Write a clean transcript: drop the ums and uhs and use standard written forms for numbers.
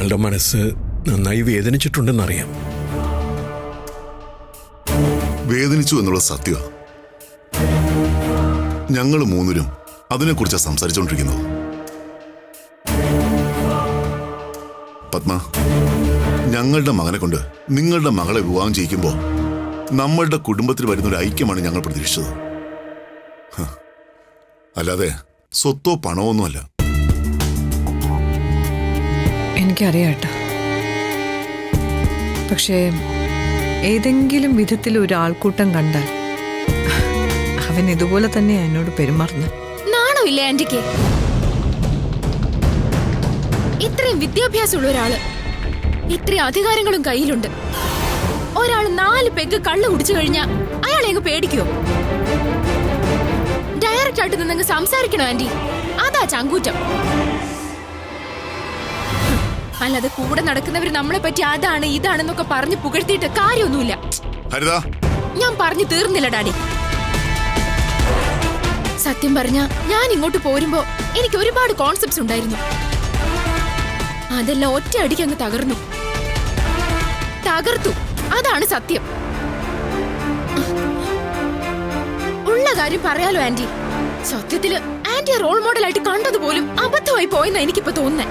ഞങ്ങളുടെ മനസ്സ് നന്നായി വേദനിച്ചിട്ടുണ്ടെന്നറിയാം. വേദനിച്ചു എന്നുള്ള സത്യമാണ്. ഞങ്ങൾ മൂന്നരും അതിനെക്കുറിച്ചാണ് സംസാരിച്ചുകൊണ്ടിരിക്കുന്നത്. പത്മ, ഞങ്ങളുടെ മകനെ കൊണ്ട് നിങ്ങളുടെ മകളെ വിവാഹം ചെയ്യിക്കുമ്പോൾ നമ്മളുടെ കുടുംബത്തിൽ വരുന്നൊരു ഐക്യമാണ് ഞങ്ങൾ പ്രതീക്ഷിച്ചത്. അല്ലാതെ സ്വത്തോ പണമൊന്നുമല്ല. എനിക്കറിയാട്ടോ. പക്ഷേ ഏതെങ്കിലും വിധത്തിൽ ഒരു ആൾക്കൂട്ടം കണ്ടാൽ അവൻ ഇതുപോലെ തന്നെയാ എന്നോട് പെരുമാറുന്നത്. നാണമില്ലേ ആന്റിക്ക്? ഇത്രയും വിദ്യാഭ്യാസമുള്ള ഒരാള്, ഇത്രയും അധികാരങ്ങളും കയ്യിലുണ്ട്. ഒരാൾ 4 പെഗ് കള്ളു കുടിച്ചു കഴിഞ്ഞാൽ അയാളെ അങ്ങ് പേടിക്കുവോ? ഡയറക്റ്റ് ആയിട്ട് നിന്നങ്ങ് സംസാരിക്കണോ ആന്റി? അതാ ചങ്കൂറ്റം. അല്ലാതെ കൂടെ നടക്കുന്നവര് നമ്മളെ പറ്റി അതാണ് ഇതാണെന്നൊക്കെ പറഞ്ഞ് പുകഴ്ത്തിയിട്ട് കാര്യമൊന്നുമില്ല. ഞാൻ പറഞ്ഞു തീർന്നില്ല ഡാഡി. സത്യം പറഞ്ഞ ഞാൻ ഇങ്ങോട്ട് പോരുമ്പോ എനിക്ക് ഒരുപാട് കോൺസെപ്റ്റ്സ് ഉണ്ടായിരുന്നു. അതെല്ലാം ഒറ്റ അടിക്ക് അങ്ങ് തകർത്തു. അതാണ് സത്യം. ഉള്ള കാര്യം പറയാലോ ആന്റി. സത്യത്തില് ആന്റിയെ റോൾ മോഡലായിട്ട് കണ്ടതുപോലും അബദ്ധമായി പോയെന്നാ എനിക്കിപ്പോ തോന്നുന്നേ.